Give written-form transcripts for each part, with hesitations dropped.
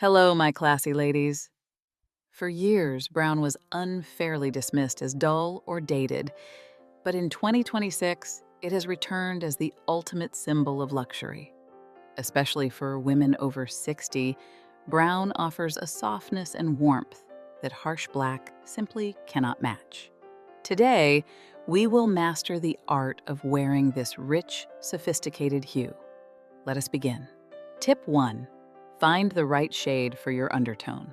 Hello, my classy ladies. For years, brown was unfairly dismissed as dull or dated, but in 2026, it has returned as the ultimate symbol of luxury. Especially for women over 60, brown offers a softness and warmth that harsh black simply cannot match. Today, we will master the art of wearing this rich, sophisticated hue. Let us begin. Tip 1. Find the right shade for your undertone.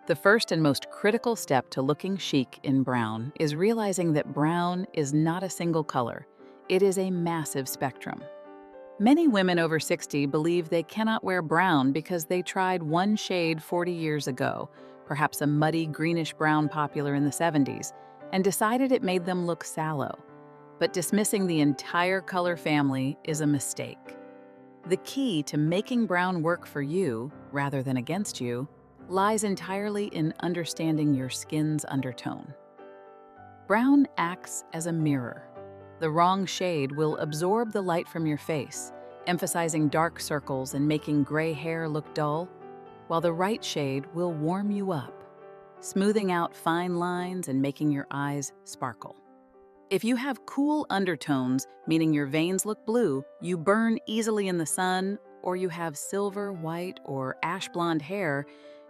The first and most critical step to looking chic in brown is realizing that brown is not a single color. It is a massive spectrum. Many women over 60 believe they cannot wear brown because they tried one shade 40 years ago, perhaps a muddy greenish-brown popular in the 70s, and decided it made them look sallow. But dismissing the entire color family is a mistake. The key to making brown work for you, rather than against you, lies entirely in understanding your skin's undertone. Brown acts as a mirror. The wrong shade will absorb the light from your face, emphasizing dark circles and making gray hair look dull, while the right shade will warm you up, smoothing out fine lines and making your eyes sparkle. If you have cool undertones, meaning your veins look blue, you burn easily in the sun, or you have silver, white, or ash blonde hair,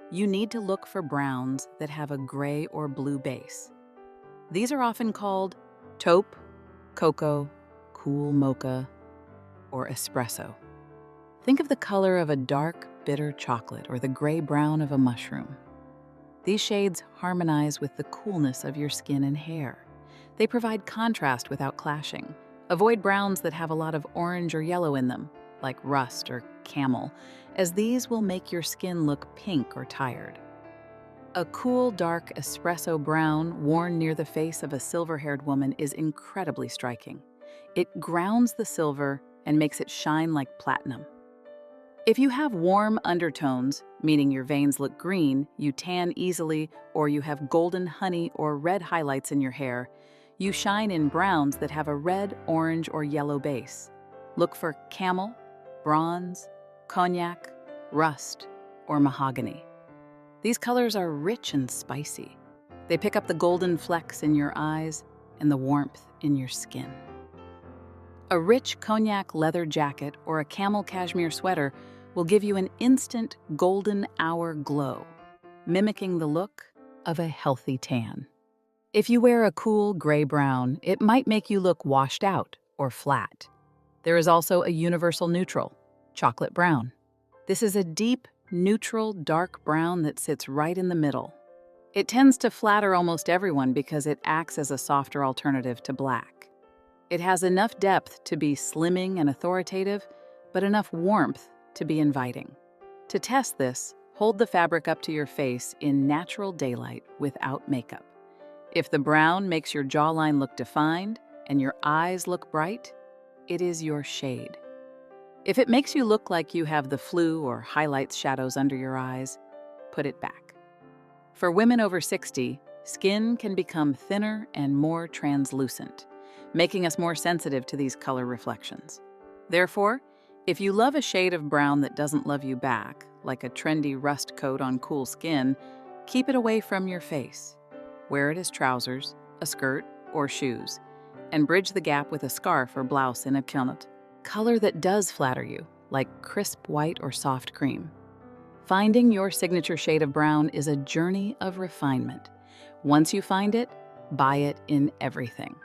you need to look for browns that have a gray or blue base. These are often called taupe, cocoa, cool mocha, or espresso. Think of the color of a dark, bitter chocolate or the gray-brown of a mushroom. These shades harmonize with the coolness of your skin and hair. They provide contrast without clashing. Avoid browns that have a lot of orange or yellow in them, like rust or camel, as these will make your skin look pink or tired. A cool, dark espresso brown worn near the face of a silver-haired woman is incredibly striking. It grounds the silver and makes it shine like platinum. If you have warm undertones, meaning your veins look green, you tan easily, or you have golden honey or red highlights in your hair, you shine in browns that have a red, orange, or yellow base. Look for camel, bronze, cognac, rust, or mahogany. These colors are rich and spicy. They pick up the golden flecks in your eyes and the warmth in your skin. A rich cognac leather jacket or a camel cashmere sweater will give you an instant golden hour glow, mimicking the look of a healthy tan. If you wear a cool gray-brown, it might make you look washed out or flat. There is also a universal neutral, chocolate brown. This is a deep, neutral, dark brown that sits right in the middle. It tends to flatter almost everyone because it acts as a softer alternative to black. It has enough depth to be slimming and authoritative, but enough warmth to be inviting. To test this, hold the fabric up to your face in natural daylight without makeup. If the brown makes your jawline look defined and your eyes look bright, it is your shade. If it makes you look like you have the flu or highlights shadows under your eyes, put it back. For women over 60, skin can become thinner and more translucent, making us more sensitive to these color reflections. Therefore, if you love a shade of brown that doesn't love you back, like a trendy rust coat on cool skin, keep it away from your face. Wear it as trousers, a skirt, or shoes, and bridge the gap with a scarf or blouse in a kilt. Color that does flatter you, like crisp white or soft cream. Finding your signature shade of brown is a journey of refinement. Once you find it, buy it in everything.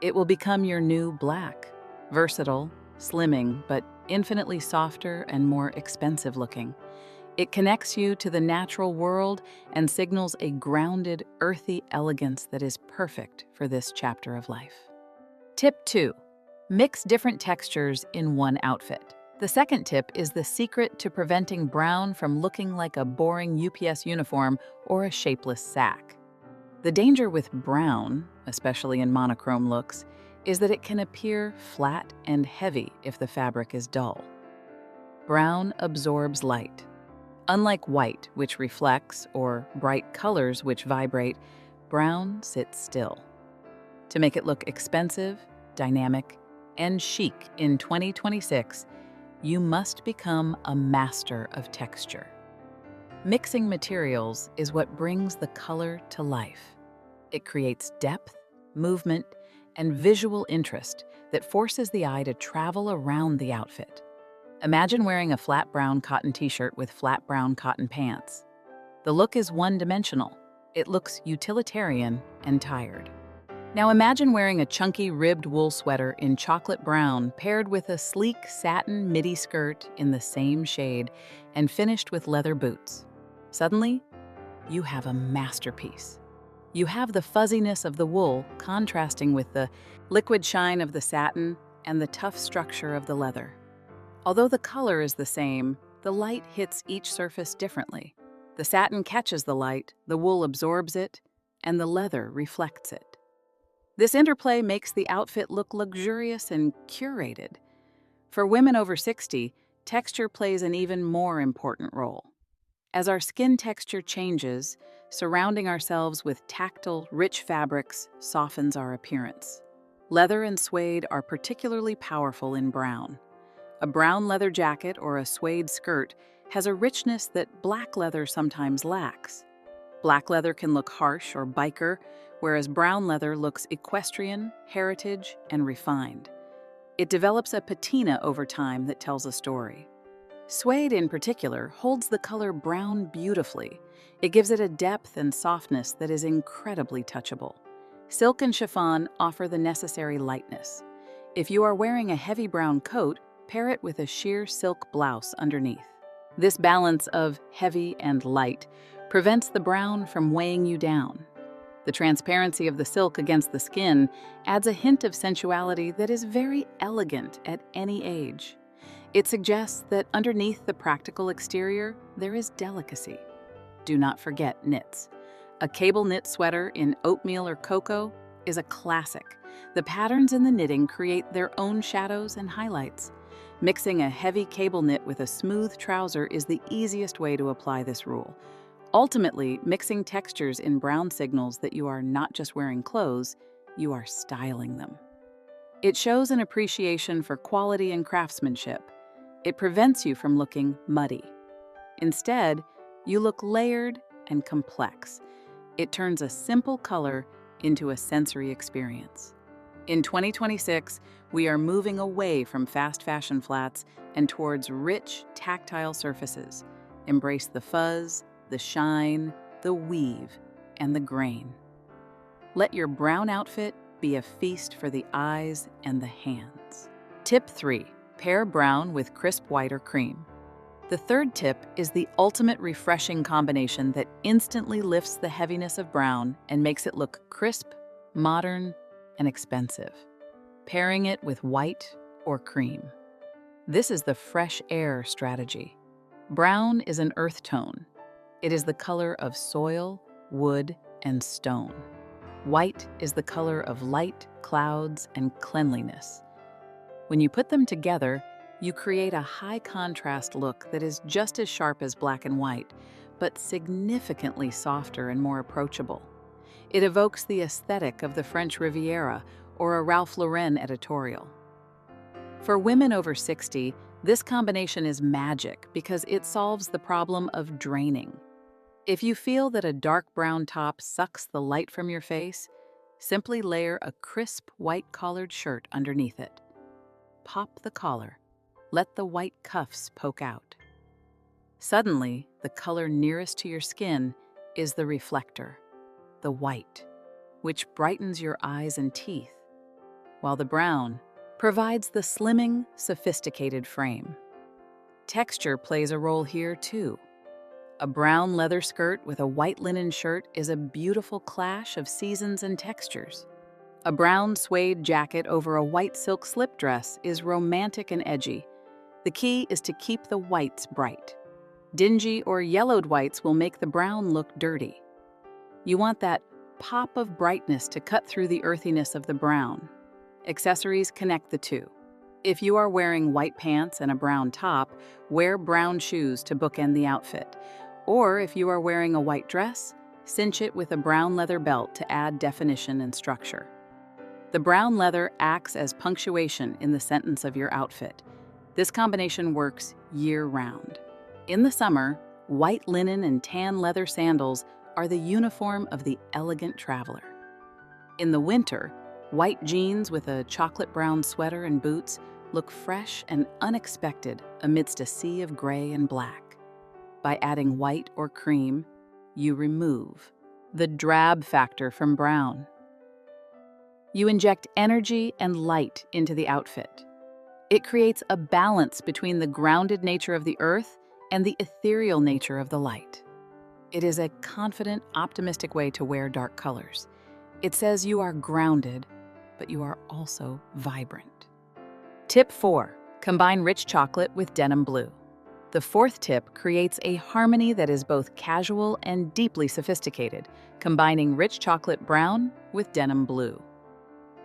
It will become your new black, versatile, slimming, but infinitely softer and more expensive looking. It connects you to the natural world and signals a grounded, earthy elegance that is perfect for this chapter of life. Tip 2. Mix different textures in one outfit. The second tip is the secret to preventing brown from looking like a boring UPS uniform or a shapeless sack. The danger with brown, especially in monochrome looks, is that it can appear flat and heavy if the fabric is dull. Brown absorbs light. Unlike white, which reflects, or bright colors which vibrate, brown sits still. To make it look expensive, dynamic, and chic in 2026, you must become a master of texture. Mixing materials is what brings the color to life. It creates depth, movement, and visual interest that forces the eye to travel around the outfit. Imagine wearing a flat brown cotton t-shirt with flat brown cotton pants. The look is one-dimensional. It looks utilitarian and tired. Now imagine wearing a chunky ribbed wool sweater in chocolate brown paired with a sleek satin midi skirt in the same shade and finished with leather boots. Suddenly, you have a masterpiece. You have the fuzziness of the wool contrasting with the liquid shine of the satin and the tough structure of the leather. Although the color is the same, the light hits each surface differently. The satin catches the light, the wool absorbs it, and the leather reflects it. This interplay makes the outfit look luxurious and curated. For women over 60, texture plays an even more important role. As our skin texture changes, surrounding ourselves with tactile, rich fabrics softens our appearance. Leather and suede are particularly powerful in brown. A brown leather jacket or a suede skirt has a richness that black leather sometimes lacks. Black leather can look harsh or biker, whereas brown leather looks equestrian, heritage, and refined. It develops a patina over time that tells a story. Suede, in particular, holds the color brown beautifully. It gives it a depth and softness that is incredibly touchable. Silk and chiffon offer the necessary lightness. If you are wearing a heavy brown coat, pair it with a sheer silk blouse underneath. This balance of heavy and light prevents the brown from weighing you down. The transparency of the silk against the skin adds a hint of sensuality that is very elegant at any age. It suggests that underneath the practical exterior, there is delicacy. Do not forget knits. A cable knit sweater in oatmeal or cocoa is a classic. The patterns in the knitting create their own shadows and highlights. Mixing a heavy cable knit with a smooth trouser is the easiest way to apply this rule. Ultimately, mixing textures in brown signals that you are not just wearing clothes, you are styling them. It shows an appreciation for quality and craftsmanship. It prevents you from looking muddy. Instead, you look layered and complex. It turns a simple color into a sensory experience. In 2026, we are moving away from fast fashion flats and towards rich, tactile surfaces. Embrace the fuzz, the shine, the weave, and the grain. Let your brown outfit be a feast for the eyes and the hands. Tip 3. Pair brown with crisp white or cream. The third tip is the ultimate refreshing combination that instantly lifts the heaviness of brown and makes it look crisp, modern, and expensive. Pairing it with white or cream. This is the fresh air strategy. Brown is an earth tone. It is the color of soil, wood, and stone. White is the color of light, clouds, and cleanliness. When you put them together, you create a high-contrast look that is just as sharp as black and white, but significantly softer and more approachable. It evokes the aesthetic of the French Riviera or a Ralph Lauren editorial. For women over 60, this combination is magic because it solves the problem of draining. If you feel that a dark brown top sucks the light from your face, simply layer a crisp white collared shirt underneath it. Pop the collar. Let the white cuffs poke out. Suddenly, the color nearest to your skin is the reflector, the white, which brightens your eyes and teeth, while the brown provides the slimming, sophisticated frame. Texture plays a role here too. A brown leather skirt with a white linen shirt is a beautiful clash of seasons and textures. A brown suede jacket over a white silk slip dress is romantic and edgy. The key is to keep the whites bright. Dingy or yellowed whites will make the brown look dirty. You want that pop of brightness to cut through the earthiness of the brown. Accessories connect the two. If you are wearing white pants and a brown top, wear brown shoes to bookend the outfit. Or if you are wearing a white dress, cinch it with a brown leather belt to add definition and structure. The brown leather acts as punctuation in the sentence of your outfit. This combination works year-round. In the summer, white linen and tan leather sandals are the uniform of the elegant traveler. In the winter, white jeans with a chocolate brown sweater and boots look fresh and unexpected amidst a sea of gray and black. By adding white or cream, you remove the drab factor from brown. You inject energy and light into the outfit. It creates a balance between the grounded nature of the earth and the ethereal nature of the light. It is a confident, optimistic way to wear dark colors. It says you are grounded, but you are also vibrant. Tip 4. Combine rich chocolate with denim blue. The fourth tip creates a harmony that is both casual and deeply sophisticated, combining rich chocolate brown with denim blue.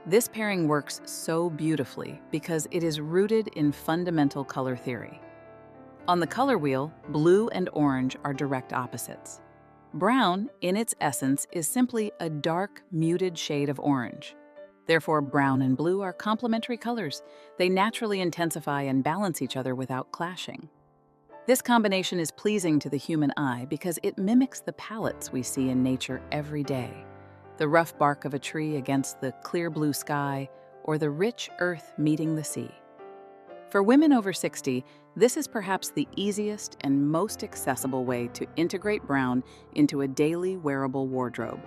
This pairing works so beautifully because it is rooted in fundamental color theory. On the color wheel, blue and orange are direct opposites. Brown, in its essence, is simply a dark, muted shade of orange. Therefore, brown and blue are complementary colors. They naturally intensify and balance each other without clashing. This combination is pleasing to the human eye because it mimics the palettes we see in nature every day. The rough bark of a tree against the clear blue sky, or the rich earth meeting the sea. For women over 60, this is perhaps the easiest and most accessible way to integrate brown into a daily wearable wardrobe.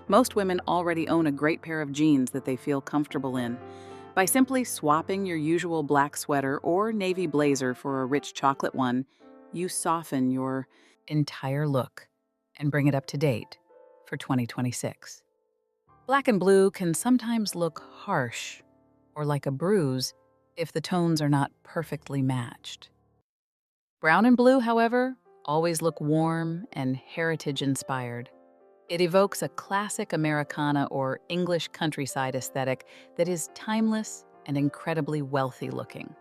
Most women already own a great pair of jeans that they feel comfortable in. By simply swapping your usual black sweater or navy blazer for a rich chocolate one, you soften your entire look and bring it up to date for 2026. Black and blue can sometimes look harsh or like a bruise if the tones are not perfectly matched. Brown and blue, however, always look warm and heritage-inspired. It evokes a classic Americana or English countryside aesthetic that is timeless and incredibly wealthy-looking.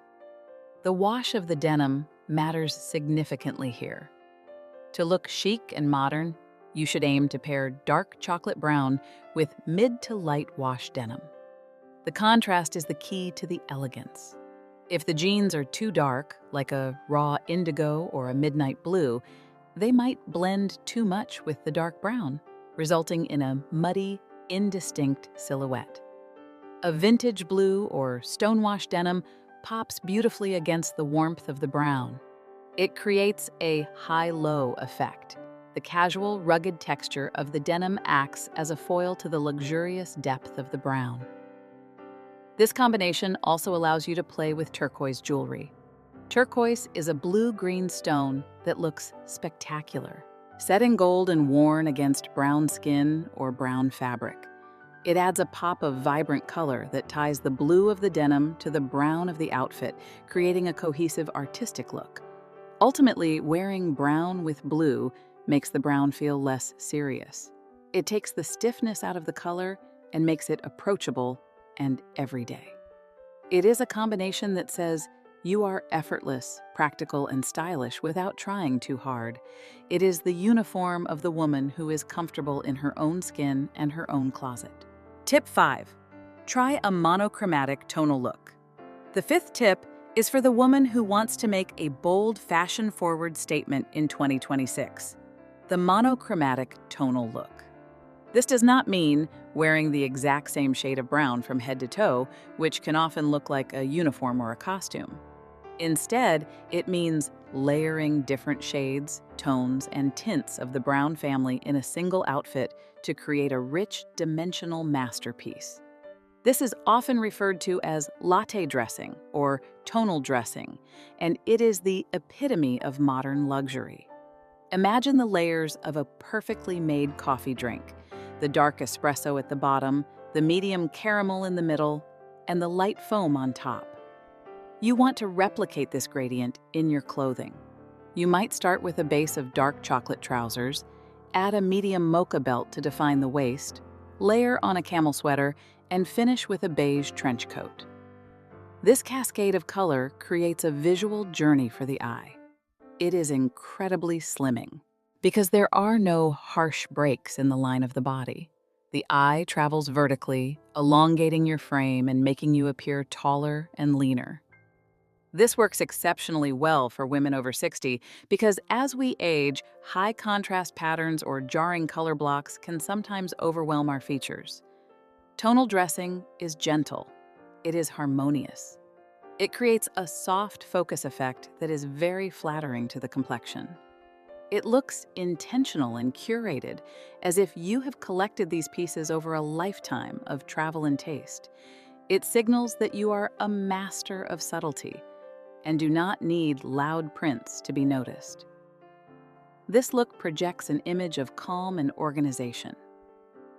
The wash of the denim matters significantly here. To look chic and modern, you should aim to pair dark chocolate brown with mid to light wash denim. The contrast is the key to the elegance. If the jeans are too dark, like a raw indigo or a midnight blue, they might blend too much with the dark brown, resulting in a muddy, indistinct silhouette. A vintage blue or stonewash denim pops beautifully against the warmth of the brown. It creates a high-low effect. The casual, rugged texture of the denim acts as a foil to the luxurious depth of the brown. This combination also allows you to play with turquoise jewelry. Turquoise is a blue-green stone that looks spectacular, set in gold and worn against brown skin or brown fabric. It adds a pop of vibrant color that ties the blue of the denim to the brown of the outfit, creating a cohesive artistic look. Ultimately, wearing brown with blue makes the brown feel less serious. It takes the stiffness out of the color and makes it approachable and everyday. It is a combination that says you are effortless, practical, and stylish without trying too hard. It is the uniform of the woman who is comfortable in her own skin and her own closet. Tip 5. Try a monochromatic tonal look. The fifth tip is for the woman who wants to make a bold, fashion-forward statement in 2026. The monochromatic tonal look. This does not mean wearing the exact same shade of brown from head to toe, which can often look like a uniform or a costume. Instead, it means layering different shades, tones, and tints of the brown family in a single outfit to create a rich, dimensional masterpiece. This is often referred to as latte dressing or tonal dressing, and it is the epitome of modern luxury. Imagine the layers of a perfectly made coffee drink, the dark espresso at the bottom, the medium caramel in the middle, and the light foam on top. You want to replicate this gradient in your clothing. You might start with a base of dark chocolate trousers, add a medium mocha belt to define the waist, layer on a camel sweater, and finish with a beige trench coat. This cascade of color creates a visual journey for the eye. It is incredibly slimming because there are no harsh breaks in the line of the body. The eye travels vertically, elongating your frame and making you appear taller and leaner. This works exceptionally well for women over 60 because as we age, high contrast patterns or jarring color blocks can sometimes overwhelm our features. Tonal dressing is gentle. It is harmonious. It creates a soft focus effect that is very flattering to the complexion. It looks intentional and curated, as if you have collected these pieces over a lifetime of travel and taste. It signals that you are a master of subtlety and do not need loud prints to be noticed. This look projects an image of calm and organization.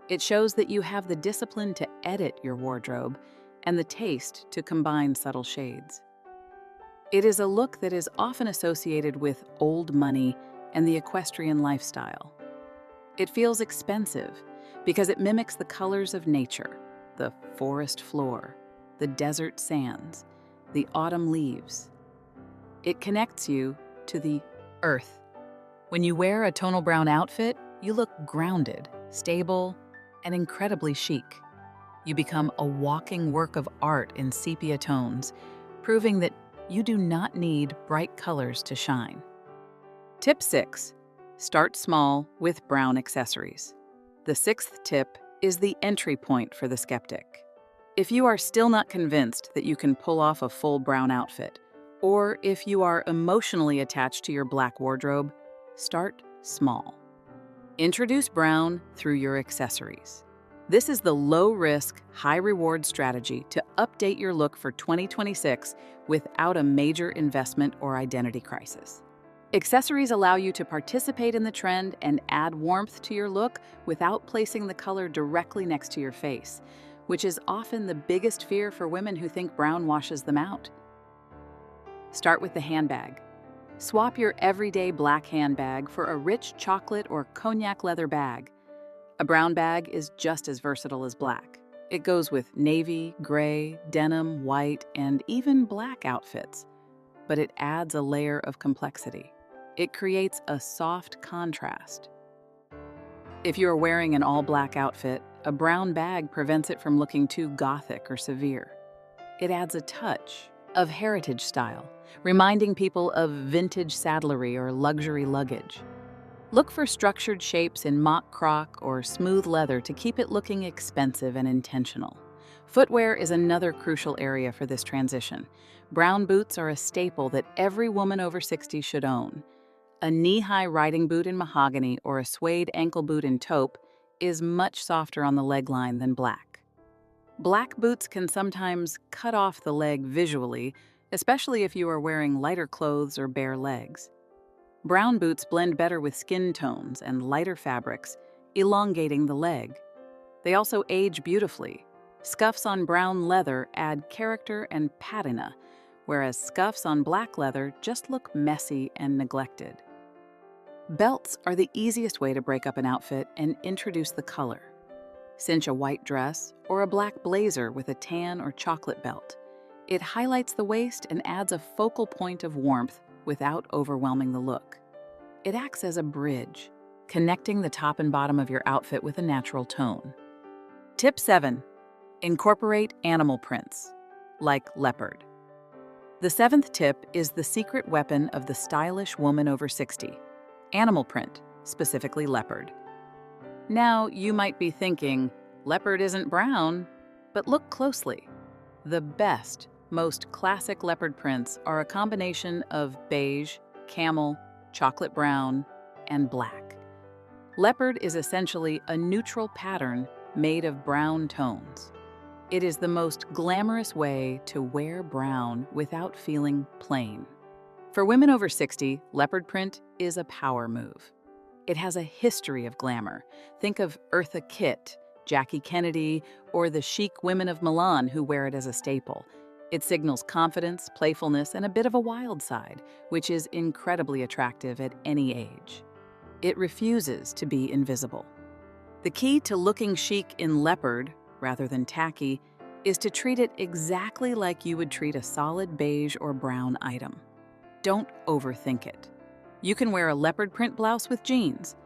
It shows that you have the discipline to edit your wardrobe and the taste to combine subtle shades. It is a look that is often associated with old money and the equestrian lifestyle. It feels expensive because it mimics the colors of nature, the forest floor, the desert sands, the autumn leaves. It connects you to the earth. When you wear a tonal brown outfit, you look grounded, stable, and incredibly chic. You become a walking work of art in sepia tones, proving that you do not need bright colors to shine. Tip 6. Start small with brown accessories. The sixth tip is the entry point for the skeptic. If you are still not convinced that you can pull off a full brown outfit, or if you are emotionally attached to your black wardrobe, start small. Introduce brown through your accessories. This is the low-risk, high-reward strategy to update your look for 2026 without a major investment or identity crisis. Accessories allow you to participate in the trend and add warmth to your look without placing the color directly next to your face, which is often the biggest fear for women who think brown washes them out. Start with the handbag. Swap your everyday black handbag for a rich chocolate or cognac leather bag. A brown bag is just as versatile as black. It goes with navy, gray, denim, white, and even black outfits, but it adds a layer of complexity. It creates a soft contrast. If you are wearing an all-black outfit, a brown bag prevents it from looking too gothic or severe. It adds a touch of heritage style, reminding people of vintage saddlery or luxury luggage. Look for structured shapes in mock croc or smooth leather to keep it looking expensive and intentional. Footwear is another crucial area for this transition. Brown boots are a staple that every woman over 60 should own. A knee-high riding boot in mahogany or a suede ankle boot in taupe is much softer on the leg line than black. Black boots can sometimes cut off the leg visually, especially if you are wearing lighter clothes or bare legs. Brown boots blend better with skin tones and lighter fabrics, elongating the leg. They also age beautifully. Scuffs on brown leather add character and patina, whereas scuffs on black leather just look messy and neglected. Belts are the easiest way to break up an outfit and introduce the color. Cinch a white dress or a black blazer with a tan or chocolate belt. It highlights the waist and adds a focal point of warmth without overwhelming the look. It acts as a bridge, connecting the top and bottom of your outfit with a natural tone. Tip 7. Incorporate animal prints, like leopard. The seventh tip is the secret weapon of the stylish woman over 60, animal print, specifically leopard. Now, you might be thinking, leopard isn't brown, but look closely. The best, most classic leopard prints are a combination of beige, camel, chocolate brown, and black. Leopard is essentially a neutral pattern made of brown tones. It is the most glamorous way to wear brown without feeling plain. For women over 60, leopard print is a power move. It has a history of glamour. Think of Eartha Kitt, Jackie Kennedy, or the chic women of Milan who wear it as a staple. It signals confidence, playfulness, and a bit of a wild side, which is incredibly attractive at any age. It refuses to be invisible. The key to looking chic in leopard, rather than tacky, is to treat it exactly like you would treat a solid beige or brown item. Don't overthink it. You can wear a leopard print blouse with jeans.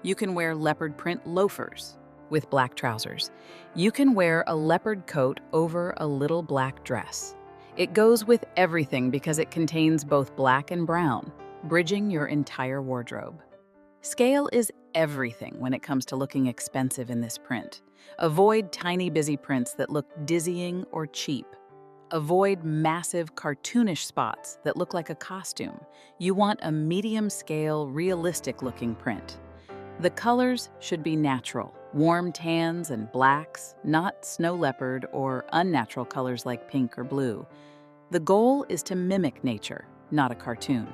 You can wear leopard print loafers with black trousers. You can wear a leopard coat over a little black dress. It goes with everything because it contains both black and brown, bridging your entire wardrobe. Scale is everything when it comes to looking expensive in this print. Avoid tiny busy prints that look dizzying or cheap. Avoid massive cartoonish spots that look like a costume. You want a medium-scale, realistic-looking print. The colors should be natural, warm tans and blacks, not snow leopard or unnatural colors like pink or blue. The goal is to mimic nature, not a cartoon.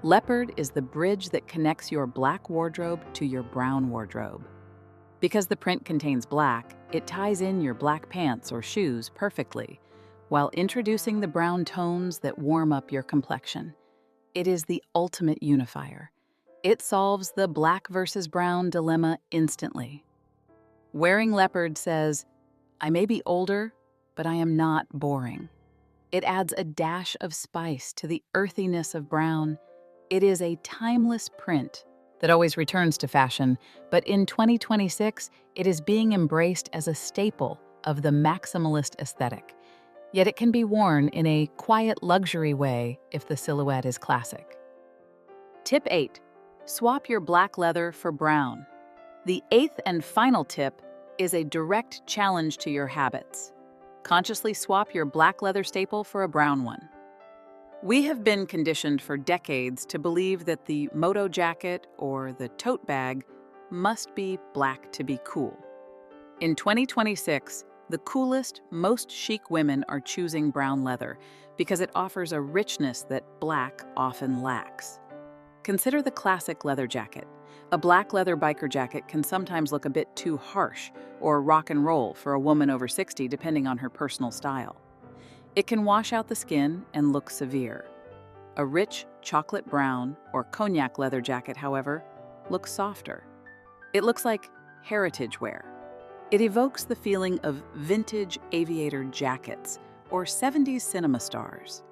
Leopard is the bridge that connects your black wardrobe to your brown wardrobe. Because the print contains black, it ties in your black pants or shoes perfectly, while introducing the brown tones that warm up your complexion. It is the ultimate unifier. It solves the black versus brown dilemma instantly. Wearing leopard says, I may be older, but I am not boring. It adds a dash of spice to the earthiness of brown. It is a timeless print that always returns to fashion, but in 2026, it is being embraced as a staple of the maximalist aesthetic. Yet it can be worn in a quiet luxury way if the silhouette is classic. Tip 8. Swap your black leather for brown. The 8th and final tip is a direct challenge to your habits. Consciously swap your black leather staple for a brown one. We have been conditioned for decades to believe that the moto jacket or the tote bag must be black to be cool. In 2026, the coolest, most chic women are choosing brown leather because it offers a richness that black often lacks. Consider the classic leather jacket. A black leather biker jacket can sometimes look a bit too harsh or rock and roll for a woman over 60 depending on her personal style. It can wash out the skin and look severe. A rich chocolate brown or cognac leather jacket, however, looks softer. It looks like heritage wear. It evokes the feeling of vintage aviator jackets or 70s cinema stars.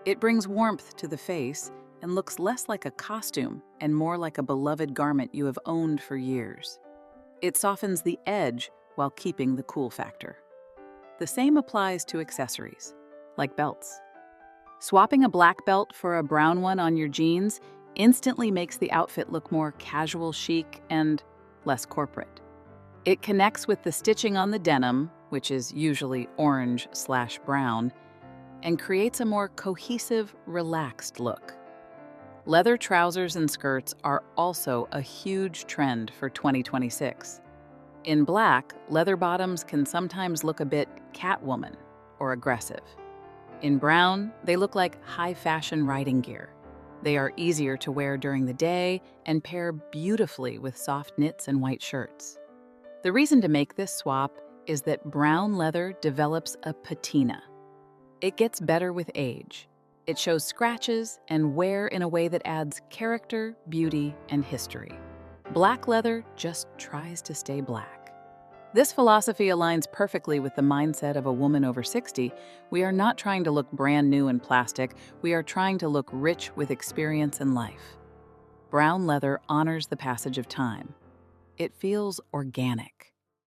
It brings warmth to the face and looks less like a costume and more like a beloved garment you have owned for years. It softens the edge while keeping the cool factor. The same applies to accessories, like belts. Swapping a black belt for a brown one on your jeans instantly makes the outfit look more casual chic and less corporate. It connects with the stitching on the denim, which is usually orange/brown, and creates a more cohesive, relaxed look. Leather trousers and skirts are also a huge trend for 2026. In black, leather bottoms can sometimes look a bit Catwoman or aggressive. In brown, they look like high-fashion riding gear. They are easier to wear during the day and pair beautifully with soft knits and white shirts. The reason to make this swap is that brown leather develops a patina. It gets better with age. It shows scratches and wear in a way that adds character, beauty, and history. Black leather just tries to stay black. This philosophy aligns perfectly with the mindset of a woman over 60. We are not trying to look brand new and plastic. We are trying to look rich with experience and life. Brown leather honors the passage of time. It feels organic.